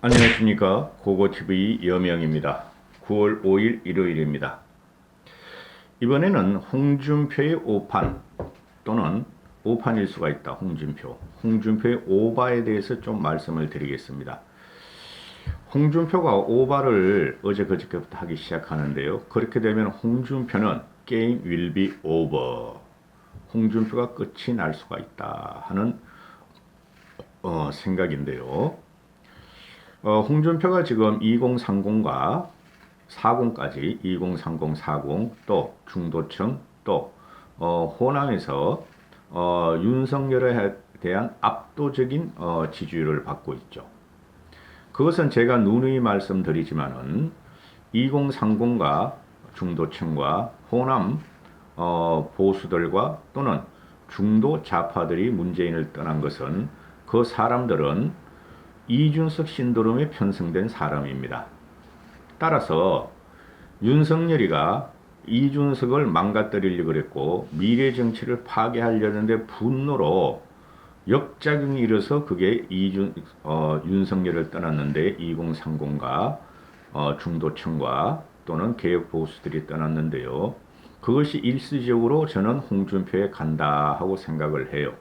안녕하십니까. 고고TV 여명입니다. 9월 5일 일요일입니다. 이번에는 홍준표의 오판 또는 오판일 수가 있다. 홍준표의 오바에 대해서 좀 말씀을 드리겠습니다. 홍준표가 오바를 어제 그저께부터 하기 시작하는데요. 그렇게 되면 홍준표는 게임 will be over. 홍준표가 끝이 날 수가 있다 하는 생각인데요. 홍준표가 지금 2030과 40까지 2030, 40 또 중도층 또 호남에서 윤석열에 대한 압도적인 지지율을 받고 있죠. 그것은 제가 누누이 말씀드리지만은 2030과 중도층과 호남 보수들과 또는 중도 좌파들이 문재인을 떠난 것은 그 사람들은 이준석 신드롬에 편성된 사람입니다. 따라서 윤석열이가 이준석을 망가뜨리려고 그랬고 미래 정치를 파괴하려는데 분노로 역작용이 일어서 그게 윤석열을 떠났는데 2030과 중도층과 또는 개혁 보수들이 떠났는데요. 그것이 일시적으로 저는 홍준표에 간다 하고 생각을 해요.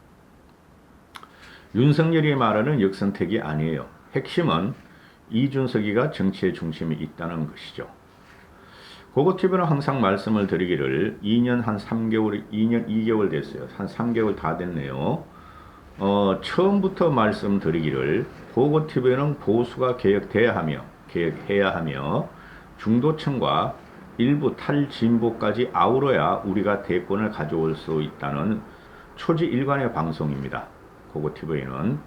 윤석열이 말하는 역선택이 아니에요. 핵심은 이준석이가 정치의 중심에 있다는 것이죠. 고고TV는 항상 말씀을 드리기를 2년 2개월 됐어요. 한 3개월 다 됐네요. 처음부터 말씀드리기를 고고TV는 보수가 개혁해야 하며 중도층과 일부 탈진보까지 아우러야 우리가 대권을 가져올 수 있다는 초지일관의 방송입니다. 고고TV는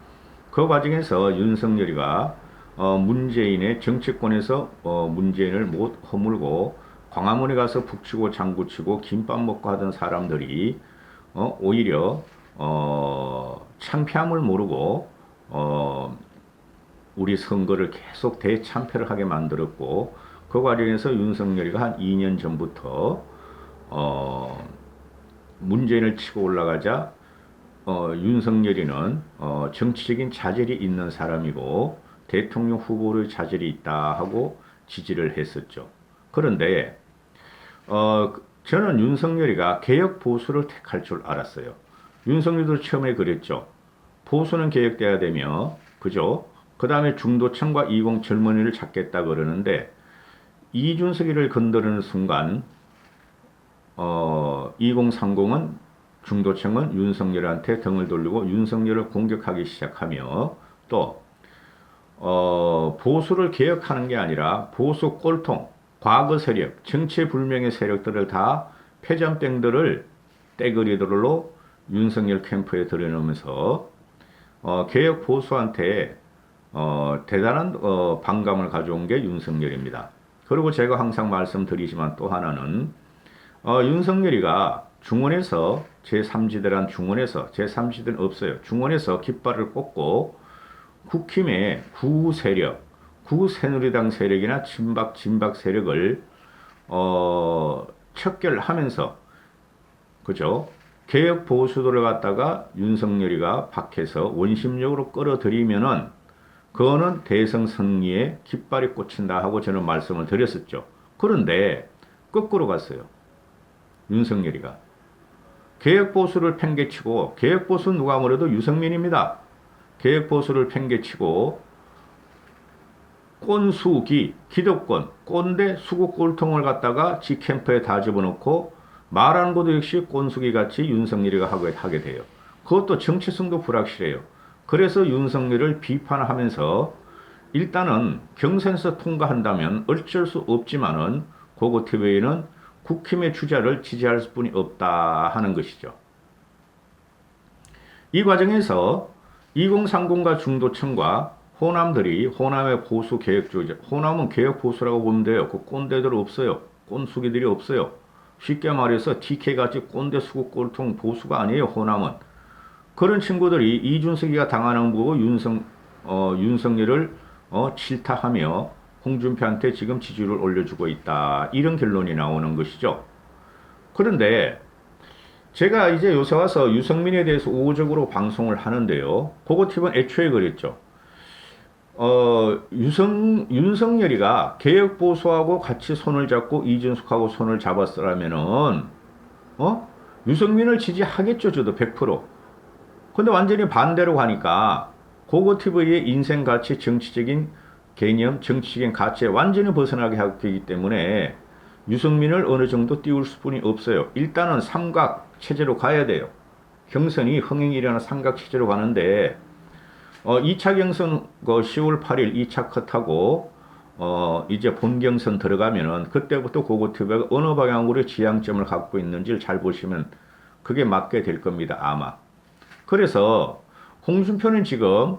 그 과정에서 윤석열이가 문재인의 정치권에서 문재인을 못 허물고 광화문에 가서 북치고 장구치고 김밥 먹고 하던 사람들이 오히려 창피함을 모르고 우리 선거를 계속 대참패를 하게 만들었고 그 과정에서 윤석열이가 한 2년 전부터 문재인을 치고 올라가자 윤석열이는 정치적인 자질이 있는 사람이고 대통령 후보의 자질이 있다 하고 지지를 했었죠. 그런데 저는 윤석열이가 개혁 보수를 택할 줄 알았어요. 윤석열도 처음에 그랬죠. 보수는 개혁돼야 되며 그죠? 그 다음에 중도층과 20 젊은이를 찾겠다 그러는데 이준석이를 건드리는 순간 2030은 중도층은 윤석열한테 등을 돌리고 윤석열을 공격하기 시작하며 또 보수를 개혁하는 게 아니라 보수 꼴통, 과거 세력, 정체불명의 세력들을 다 패전병들을 떼거리들로 윤석열 캠프에 들여놓으면서 개혁 보수한테 대단한 반감을 가져온 게 윤석열입니다. 그리고 제가 항상 말씀드리지만 또 하나는 윤석열이가 중원에서 제3지대란 중원에서 제3지대는 없어요. 중원에서 깃발을 꽂고 국힘의 구세력, 구새누리당 세력이나 진박 세력을 척결하면서 그죠? 개혁 보수들을 갖다가 윤석열이가 밖에서 원심력으로 끌어들이면은 그거는 대선 승리에 깃발이 꽂힌다 하고 저는 말씀을 드렸었죠. 그런데 거꾸로 갔어요. 윤석열이가 개혁보수를 팽개치고 개혁보수는 누가 뭐래도 유승민입니다. 개혁보수를 팽개치고 꼰수기, 기득권, 꼰대, 수구 꼴통을 갖다가 지 캠프에 다 집어넣고 말하는 것도 역시 꼰수기 같이 윤석열이가 하게 돼요. 그것도 정체성도 불확실해요. 그래서 윤석열을 비판하면서 일단은 경선에서 통과한다면 어쩔 수 없지만은 고고TV는 국힘의 주자를 지지할 수뿐이 없다 하는 것이죠. 이 과정에서 2030과 중도층과 호남들이 호남의 보수 개혁주의자, 호남은 개혁 보수라고 보면 돼요. 그 꼰대들 없어요. 꼰수기들이 없어요. 쉽게 말해서 TK같이 꼰대 수구 꼴통 보수가 아니에요. 호남은. 그런 친구들이 이준석이가 당하는 거고 윤석열을 질타하며 홍준표한테 지금 지지율을 올려주고 있다. 이런 결론이 나오는 것이죠. 그런데 제가 이제 요새 와서 유승민에 대해서 우호적으로 방송을 하는데요. 고고TV는 애초에 그랬죠. 윤석열이가 개혁보수하고 같이 손을 잡고 이준석하고 손을 잡았으라면은, 어? 유승민을 지지하겠죠, 저도 100%. 근데 완전히 반대로 가니까, 고고티브의 인생 가치, 정치적인 개념, 정치적인 가치에 완전히 벗어나게 하기 때문에, 유승민을 어느 정도 띄울 수뿐이 없어요. 일단은 삼각 체제로 가야 돼요. 경선이 흥행이 일어나 삼각 체제로 가는데, 2차 경선 10월 8일 2차 컷하고 이제 본 경선 들어가면은 그때부터 고고티브가 어느 방향으로 지향점을 갖고 있는지를 잘 보시면 그게 맞게 될 겁니다. 아마. 그래서 홍준표는 지금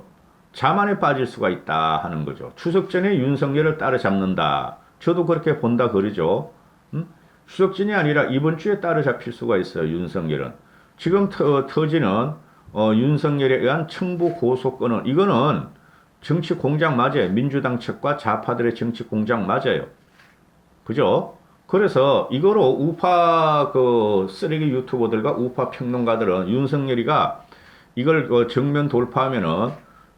자만에 빠질 수가 있다 하는 거죠. 추석 전에 윤석열을 따라잡는다. 저도 그렇게 본다 그러죠. 추석 전이 아니라 이번 주에 따라잡힐 수가 있어요. 윤석열은. 지금 터지는 윤석열에 의한 청부 고소 건은 이거는 정치 공작 맞아요. 민주당 측과 좌파들의 정치 공작 맞아요. 그죠? 그래서 이거로 우파 쓰레기 유튜버들과 우파 평론가들은 윤석열이가 이걸 정면 돌파하면은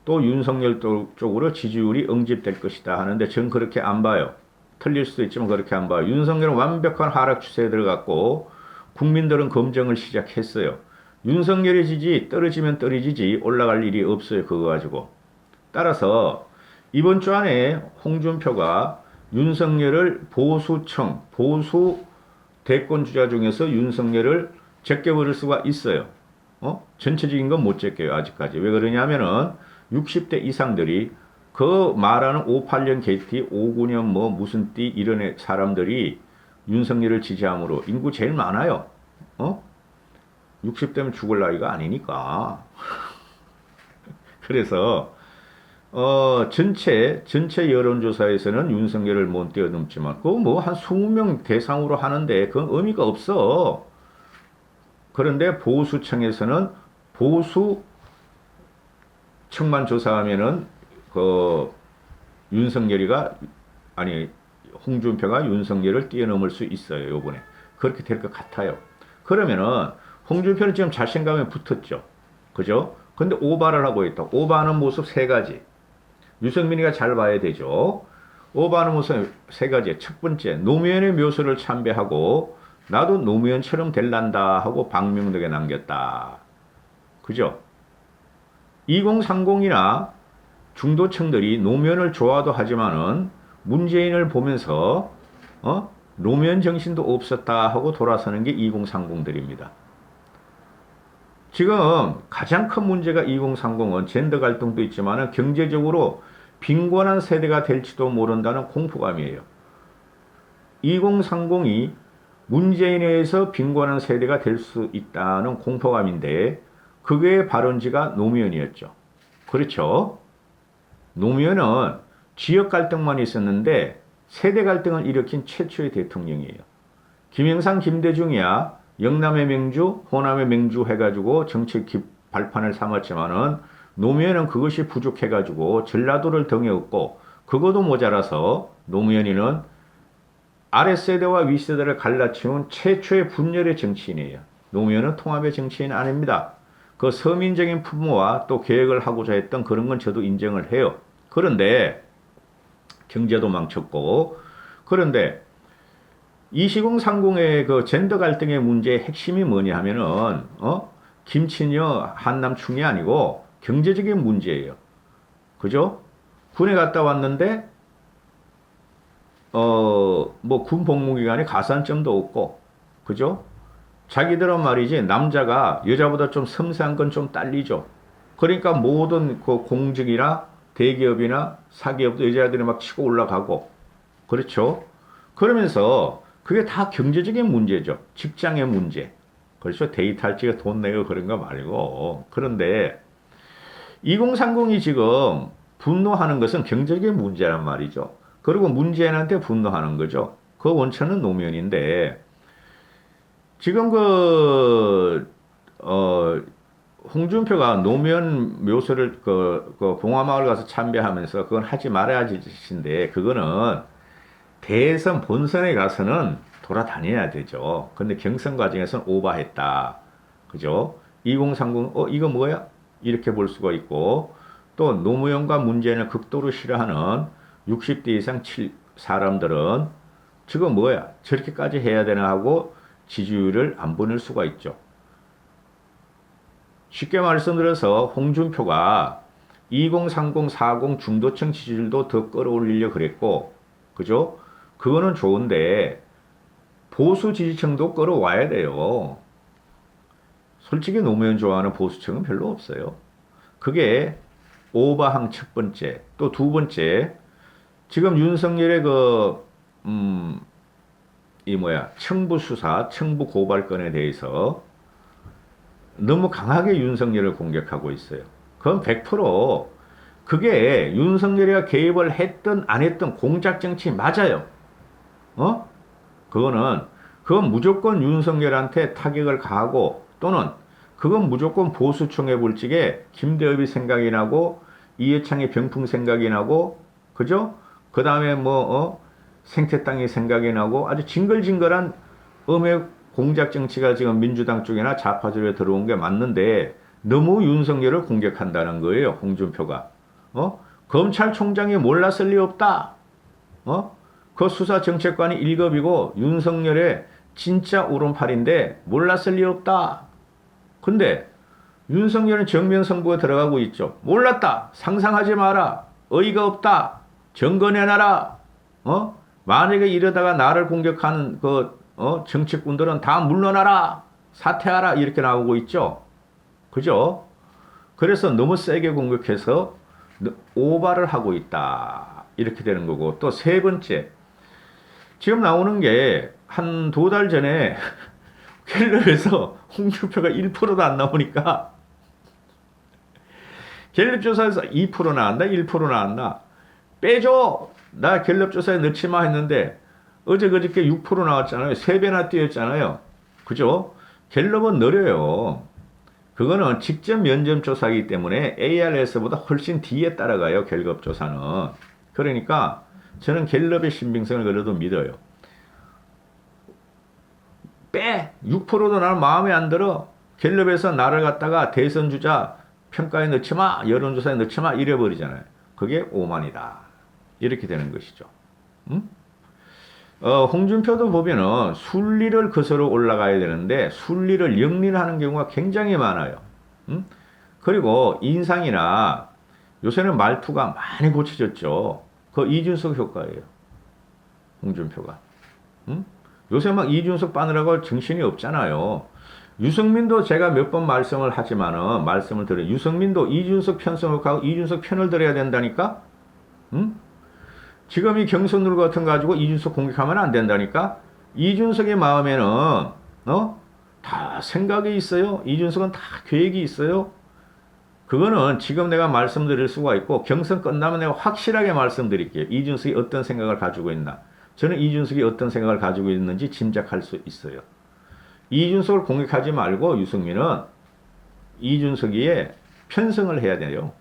또 윤석열 쪽으로 지지율이 응집될 것이다 하는데 전 그렇게 안 봐요. 틀릴 수도 있지만 그렇게 안 봐요. 윤석열은 완벽한 하락 추세에 들어갔고 국민들은 검증을 시작했어요. 윤석열의 지지 떨어지면 떨어지지 올라갈 일이 없어요. 그거 가지고. 따라서 이번 주 안에 홍준표가 윤석열을 보수층, 보수 대권 주자 중에서 윤석열을 제껴버릴 수가 있어요. 전체적인 건 못 제껴요. 아직까지. 왜 그러냐면은 60대 이상들이 그 말하는 58년 개띠, 59년 뭐 무슨 띠 이런 사람들이 윤석열을 지지함으로 인구 제일 많아요. 60대면 죽을 나이가 아니니까. 그래서 전체 여론조사에서는 윤석열을 못 뛰어넘지만 그거 뭐 한 20명 대상으로 하는데 그건 의미가 없어. 그런데 보수층에서는 보수층만 조사하면은 윤석열이가 아니 홍준표가 윤석열을 뛰어넘을 수 있어요. 요번에 그렇게 될 것 같아요. 그러면은 홍준표는 지금 자신감에 붙었죠. 그죠? 근데 오바를 하고 있다. 오바하는 모습 세 가지. 유승민이가 잘 봐야 되죠. 오바하는 모습 세 가지. 첫 번째, 노무현의 묘소를 참배하고 나도 노무현처럼 될란다 하고 방명록에 남겼다. 그죠? 2030이나 중도층들이 노무현을 좋아도 하지만은 문재인을 보면서 노무현 정신도 없었다 하고 돌아서는 게 2030들입니다. 지금 가장 큰 문제가 2030은 젠더 갈등도 있지만 경제적으로 빈곤한 세대가 될지도 모른다는 공포감이에요. 2030이 문재인에 의해서 빈곤한 세대가 될 수 있다는 공포감인데 그게 발원지가 노무현이었죠. 그렇죠? 노무현은 지역 갈등만 있었는데 세대 갈등을 일으킨 최초의 대통령이에요. 김영삼, 김대중이야 영남의 맹주, 호남의 맹주 해가지고 정치 발판을 삼았지만은 노무현은 그것이 부족해가지고 전라도를 등에 업고 그것도 모자라서 노무현이는 아랫세대와 윗세대를 갈라치운 최초의 분열의 정치인이에요. 노무현은 통합의 정치인 아닙니다. 그 서민적인 풍모와 또 계획을 하고자 했던 그런 건 저도 인정을 해요. 그런데 경제도 망쳤고 그런데 2030의 그 젠더 갈등의 문제의 핵심이 뭐냐 하면은 김치녀 한남충이 아니고 경제적인 문제예요. 그죠? 군에 갔다 왔는데 뭐 군 복무기간에 가산점도 없고 그죠? 자기들은 말이지 남자가 여자보다 좀 섬세한 건 좀 딸리죠. 그러니까 모든 그 공직이나 대기업이나 사기업도 여자들이 막 치고 올라가고 그렇죠? 그러면서 그게 다 경제적인 문제죠. 직장의 문제. 그렇죠? 데이트할지가 돈 내고 그런 거 말고. 그런데 2030이 지금 분노하는 것은 경제적인 문제란 말이죠. 그리고 문재인한테 분노하는 거죠. 그 원천은 노무현인데 지금 홍준표가 노무현 묘소를 봉화마을 가서 참배하면서 그건 하지 말아야지 짓인데 그거는 대선 본선에 가서는 돌아다녀야 되죠. 근데 경선 과정에서는 오버했다. 그죠? 2030, 이거 뭐야? 이렇게 볼 수가 있고, 또 노무현과 문재인을 극도로 싫어하는 60대 이상 사람들은 지금 뭐야 저렇게까지 해야 되나 하고 지지율을 안 보낼 수가 있죠. 쉽게 말씀드려서 홍준표가 2030, 40 중도층 지지율도 더 끌어올리려 그랬고, 그죠? 그거는 좋은데 보수 지지층도 끌어와야 돼요. 솔직히 노무현 좋아하는 보수층은 별로 없어요. 그게 오바항 첫 번째, 또 두 번째, 지금 윤석열의 청부 수사, 청부 고발건에 대해서 너무 강하게 윤석열을 공격하고 있어요. 그건 100% 그게 윤석열이가 개입을 했든 안 했든 공작 정치 맞아요. 그건 무조건 윤석열한테 타격을 가하고 또는 그건 무조건 보수층의 불직에 김대엽이 생각이 나고 이해창의 병풍 생각이 나고 그죠? 그 다음에 생태땅이 생각이 나고 아주 징글징글한 공작 정치가 지금 민주당 쪽이나 좌파 쪽에 들어온 게 맞는데 너무 윤석열을 공격한다는 거예요. 홍준표가. 검찰총장이 몰랐을 리 없다. 그 수사정책관이 1급이고 윤석열의 진짜 오른팔인데 몰랐을 리 없다. 근데 윤석열은 정면승부에 들어가고 있죠. 몰랐다. 상상하지 마라. 어이가 없다. 증거내놔라. 만약에 이러다가 나를 공격하는 정치꾼들은 다 물러나라. 사퇴하라. 이렇게 나오고 있죠. 그죠? 그래서 너무 세게 공격해서 오바를 하고 있다. 이렇게 되는 거고. 또 세 번째. 지금 나오는 게 한 두 달 전에 갤럽에서 홍준표가 1%도 안 나오니까 갤럽 조사에서 2% 나왔나? 1% 나왔나? 빼줘! 나 갤럽 조사에 넣지 마 했는데 어제 그저께 6% 나왔잖아요. 3배나 뛰었잖아요. 그죠? 갤럽은 느려요. 그거는 직접 면접 조사이기 때문에 ARS보다 훨씬 뒤에 따라가요. 갤럽 조사는. 그러니까 저는 갤럽의 신빙성을 그래도 믿어요. 빼! 6%도 나는 마음에 안 들어. 갤럽에서 나를 갖다가 대선 주자 평가에 넣지 마. 여론조사에 넣지 마. 이래버리잖아요. 그게 오만이다. 이렇게 되는 것이죠. 홍준표도 보면은 순리를 거스러 올라가야 되는데 순리를 영리하는 경우가 굉장히 많아요. 그리고 인상이나 요새는 말투가 많이 고쳐졌죠. 그 이준석 효과예요. 홍준표가. 요새 막 이준석 빠느라고 정신이 없잖아요. 유승민도 제가 몇 번 말씀을 드려요. 유승민도 이준석 편성하고 이준석 편을 들어야 된다니까? 지금 이 경선룰 같은 거 가지고 이준석 공격하면 안 된다니까? 이준석의 마음에는, 다 생각이 있어요. 이준석은 다 계획이 있어요. 그거는 지금 내가 말씀드릴 수가 있고, 경선 끝나면 내가 확실하게 말씀드릴게요. 이준석이 어떤 생각을 가지고 있나. 저는 이준석이 어떤 생각을 가지고 있는지 짐작할 수 있어요. 이준석을 공격하지 말고 유승민은 이준석이에 편성을 해야 돼요.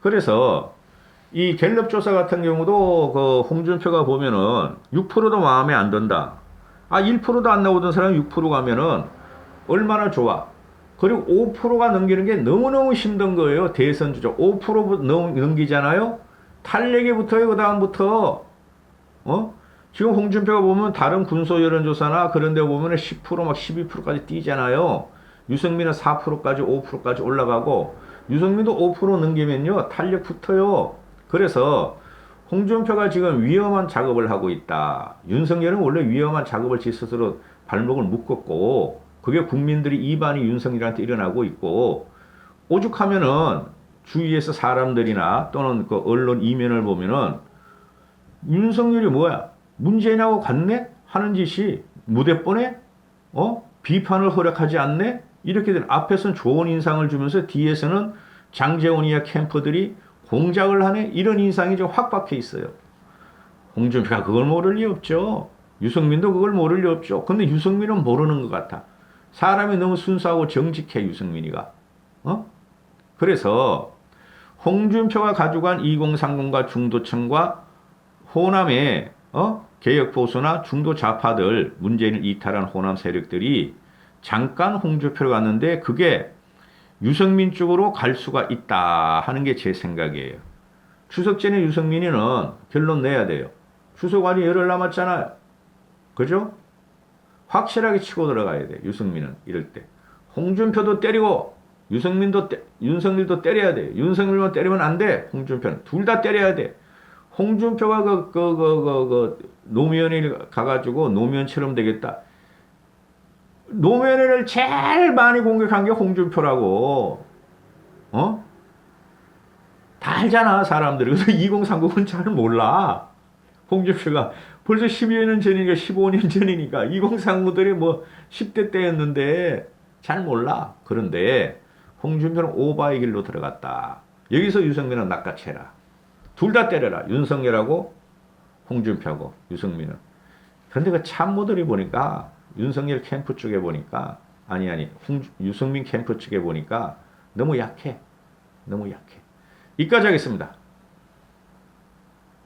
그래서 이 갤럽 조사 같은 경우도 그 홍준표가 보면은 6%도 마음에 안 든다. 1%도 안 나오던 사람이 6% 가면은 얼마나 좋아. 그리고 5%가 넘기는 게 너무너무 힘든 거예요. 대선 주자 5% 넘기잖아요. 탄핵에 붙어요. 그 다음부터 지금 홍준표가 보면 다른 군소 여론조사나 그런 데 보면 10% 막 12%까지 뛰잖아요. 유승민은 4%까지 5%까지 올라가고 유승민도 5% 넘기면요. 탄력 붙어요. 그래서 홍준표가 지금 위험한 작업을 하고 있다. 윤석열은 원래 위험한 작업을 지 스스로 발목을 묶었고 그게 국민들이 이반이 윤석열한테 일어나고 있고 오죽하면은 주위에서 사람들이나 또는 그 언론 이면을 보면은 윤석열이 뭐야? 문재인하고 같네? 하는 짓이 무대뻔해? 비판을 허락하지 않네? 이렇게 된 앞에서는 좋은 인상을 주면서 뒤에서는 장제원이야 캠퍼들이 공작을 하네? 이런 인상이 좀 확 박혀 있어요. 홍준표가 그걸 모를 리 없죠. 유승민도 그걸 모를 리 없죠. 근데 유승민은 모르는 것 같아. 사람이 너무 순수하고 정직해, 유승민이가. 그래서 홍준표가 가져간 2030과 중도층과 호남의 개혁보수나 중도 좌파들 문재인을 이탈한 호남 세력들이 잠깐 홍준표를 갔는데 그게 유승민 쪽으로 갈 수가 있다 하는 게 제 생각이에요. 추석 전에 유승민이는 결론 내야 돼요. 추석 아직 열흘 남았잖아요. 그죠? 확실하게 치고 들어가야 돼. 유승민은 이럴 때. 홍준표도 때리고 윤석열도 때려야 돼. 윤석열만 때리면 안 돼. 홍준표는 둘 다 때려야 돼. 홍준표가 노무현이 가가지고 노무현처럼 되겠다. 노무현을 제일 많이 공격한 게 홍준표라고. 어? 다 알잖아, 사람들이. 그래서 2030은 잘 몰라. 홍준표가 벌써 12년 전이니까 15년 전이니까 2030들이 뭐 10대 때였는데 잘 몰라. 그런데 홍준표는 오바의 길로 들어갔다. 여기서 유승민은 낚아채라. 둘 다 때려라. 윤석열하고 홍준표하고 유승민은. 그런데 그 참모들이 보니까 윤석열 캠프 쪽에 보니까 유승민 캠프 쪽에 보니까 너무 약해. 너무 약해. 이까지 하겠습니다.